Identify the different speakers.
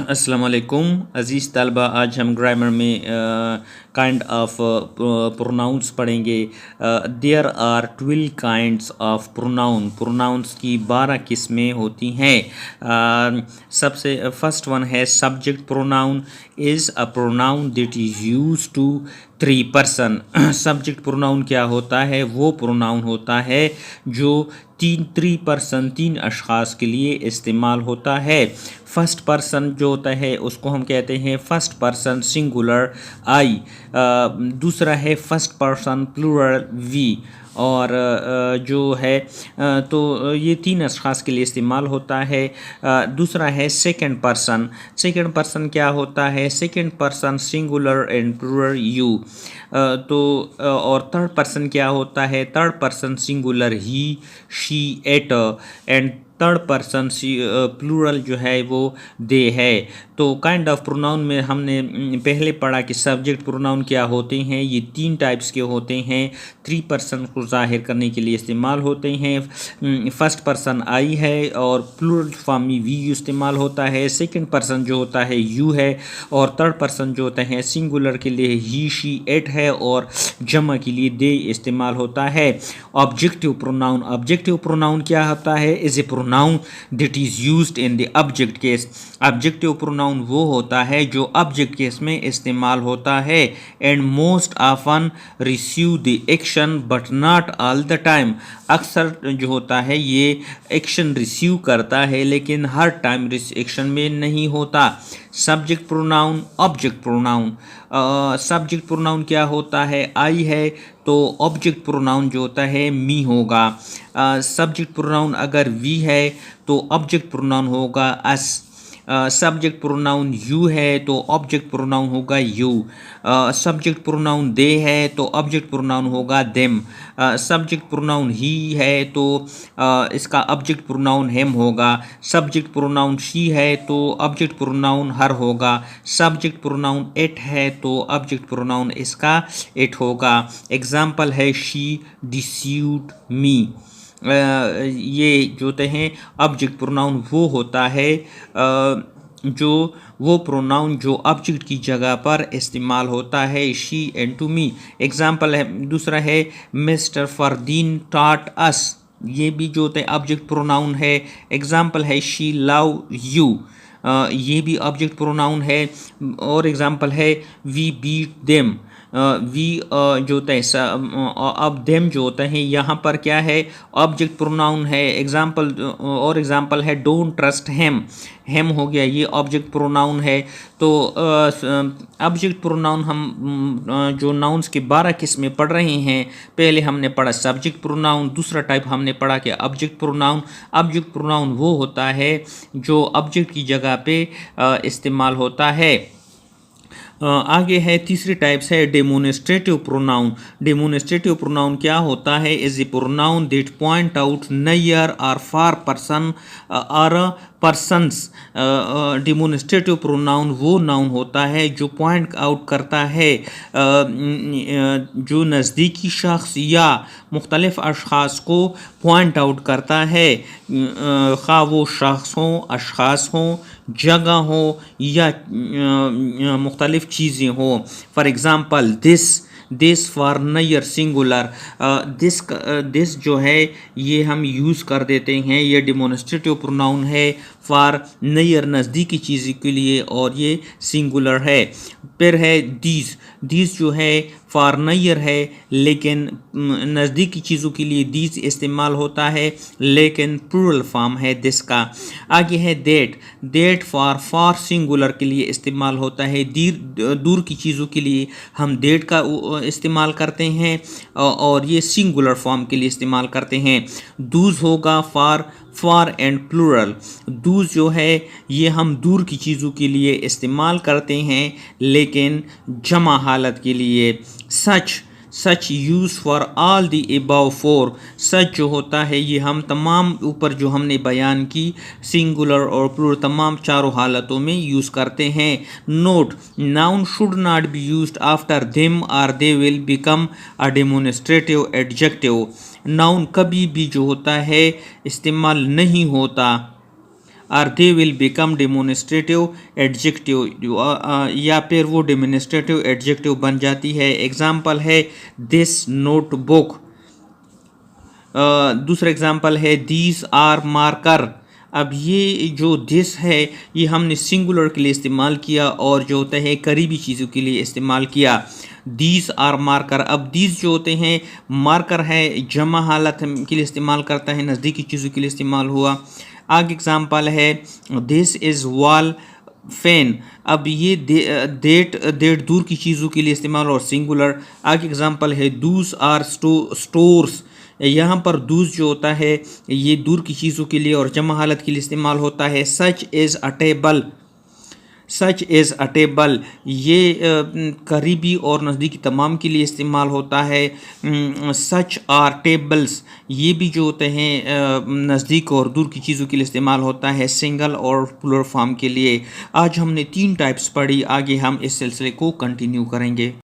Speaker 1: अस्सलाम वालेकुम अज़ीज़ तलबा, आज हम ग्रामर में काइंड ऑफ प्रोनाउंस पढ़ेंगे। There are 12 kinds of pronouns की 12 किस्में होती हैं। सबसे फर्स्ट वन है subject pronoun is a pronoun that is used to 3 person. Subject pronoun क्या होता है? वो प्रोनाउन होता है जो 3 अशख़ास के लिए इस्तेमाल होता है। फर्स्ट पर्सन जो होता है उसको हम कहते हैं फर्स्ट पर्सन सिंगुलर आई, दूसरा है फर्स्ट पर्सन प्लूरल वी, और जो है तो ये 3 अशख़ास के लिए इस्तेमाल होता है। दूसरा है सेकंड पर्सन क्या होता है? Second person singular and plural you. तो और थर्ड पर्सन क्या होता है? Third person singular he, she, it, and third person plural जो है वो दे है। तो काइंड ऑफ प्रोनाउन में हमने पहले पढ़ा कि सब्जेक्ट प्रोनाउन क्या होते हैं। ये 3 टाइप्स के होते हैं। 3 पर्सन को ज़ाहिर करने के लिए इस्तेमाल होते हैं। फर्स्ट पर्सन आई है और प्लूरल फॉर्म में वी इस्तेमाल होता है। सेकंड पर्सन जो होता है यू है, और थर्ड पर्सन जो होता है सिंगुलर के लिए ही, शी, एट है, और जमा के लिए दे इस्तेमाल होता है। ऑब्जेक्टिव प्रोनाउन क्या होता है? Is a pronoun that is used in the object case. Objective pronoun वो होता है जो ऑब्जेक्ट केस में इस्तेमाल होता है। And most often receive the action but not all the time. अक्सर जो होता है ये एक्शन रिसीव करता है लेकिन हर टाइम एक्शन में नहीं होता। Subject pronoun, object pronoun. Subject pronoun क्या होता है? आई है तो ऑब्जेक्ट प्रोनाउन जो होता है मी होगा। सब्जेक्ट प्रोनाउन अगर वी है तो ऑब्जेक्ट प्रोनाउन होगा अस। सब्जेक्ट प्रोनाउन यू है तो ऑब्जेक्ट प्रोनाउन होगा यू। सब्जेक्ट प्रोनाउन दे है तो ऑब्जेक्ट प्रोनाउन होगा देम। सब्जेक्ट प्रोनाउन ही है तो इसका ऑब्जेक्ट प्रोनाउन हिम होगा। सब्जेक्ट प्रोनाउन शी है तो ऑब्जेक्ट प्रोनाउन हर होगा। सब्जेक्ट प्रोनाउन इट है तो ऑब्जेक्ट प्रोनाउन इसका इट होगा। एग्जाम्पल है शी डिसीव्ड मी। ये जो होते हैं ऑब्जेक्ट प्रोनाउन वो होता है जो वो प्रोनाउन जो ऑब्जेक्ट की जगह पर इस्तेमाल होता है। She and to me. Example है दूसरा है मिस्टर फरदीन टॉट अस। ये भी जो होता है ऑब्जेक्ट प्रोनाउन है। एग्जाम्पल है शी लव यू। ये भी ऑब्जेक्ट प्रोनाउन है। और एग्जाम्पल है वी बीट देम। वी जो होता है अब देम जो होता है यहाँ पर क्या है? ऑब्जेक्ट प्रोनाउन है। एग्जाम्पल है डोंट ट्रस्ट हेम हो गया, ये ऑब्जेक्ट प्रोनाउन है। तो ऑब्जेक्ट प्रोनाउन हम जो नाउन्स के 12 किस्में पढ़ रहे हैं। पहले हमने पढ़ा सब्जेक्ट प्रोनाउन, दूसरा टाइप हमने पढ़ा कि ऑब्जेक्ट प्रोनाउन। ऑब्जेक्ट प्रोनाउन वो होता है जो ऑब्जेक्ट की जगह पे इस्तेमाल होता है। आगे है तीसरी टाइप्स है डेमोनिस्ट्रेटिव प्रोनाउन। डेमोनिस्ट्रेटिव प्रोनाउन क्या होता है? Is a pronoun that point out near और फार पर्सन और पर्सन्स। डेमोनिस्ट्रेटिव प्रोनाउन वो नाउन होता है जो पॉइंट आउट करता है जो नज़दीकी शख्स या मुख्तलिफ अशख़ास को पॉइंट आउट करता है, खा वो शख्स हों, अशख़ास हों, जगह हो या मुख्तलिफ चीज़ें हो। For example this for Nayyar singular. This जो है ये हम यूज़ कर देते हैं, ये डेमोनिस्ट्रेटिव प्रोनाउन है फॉर नयर नज़दीकी चीज़ के लिए, और ये सिंगुलर है। फिर है दीज जो है फॉर नयर है लेकिन नज़दीकी चीज़ों के लिए दीज इस्तेमाल होता है लेकिन प्लूरल फॉर्म है दिस का। आगे है देट फॉर सिंगुलर के लिए इस्तेमाल होता है। दूर की चीज़ों के लिए हम देट का इस्तेमाल करते हैं और ये सिंगुलर फॉर्म के लिए इस्तेमाल करते हैं। दूज होगा फॉर एंड प्लूरल। दूज जो है ये हम दूर की चीज़ों के लिए इस्तेमाल करते हैं लेकिन जमा हालत के लिए। Such use for all the above 4। Such जो होता है ये हम तमाम ऊपर जो हमने बयान की सिंगुलर और प्लूरल तमाम चारों हालतों में यूज़ करते हैं। Note, noun should not be used after them और they will become a demonstrative adjective. Noun कभी भी जो होता है इस्तेमाल नहीं होता और they will become demonstrative adjective, या फिर वो डेमोन्स्ट्रेटिव एडजेक्टिव बन जाती है। एग्जाम्पल है दिस नोटबुक। दूसरा एग्जाम्पल है दीज आर मार्कर। अब ये जो दिस है ये हमने सिंगुलर के लिए इस्तेमाल किया और जो होता है करीबी चीज़ों के लिए इस्तेमाल किया। These are marker. अब दीज जो होते हैं मार्कर है जमा हालत के लिए इस्तेमाल करता है, नज़दीकी चीज़ों के लिए इस्तेमाल हुआ। आगे एग्जाम्पल है दिस इज़ वॉल फैन। अब ये देट दूर की चीज़ों के लिए इस्तेमाल और सिंगुलर। आगे एग्जाम्पल है दूस आर स्टोर्स। यहाँ पर दूस जो होता है ये दूर की चीज़ों के लिए और जमा हालत के लिए इस्तेमाल होता है। Such is a table. Such is a table ये करीबी और नज़दीकी तमाम के लिए इस्तेमाल होता है। सच आर टेबल्स ये भी जो होते हैं नज़दीक और दूर की चीज़ों के लिए इस्तेमाल होता है, सिंगल और प्लूरल फॉर्म के लिए। आज हमने 3 टाइप्स पढ़ी, आगे हम इस सिलसिले को कंटिन्यू करेंगे।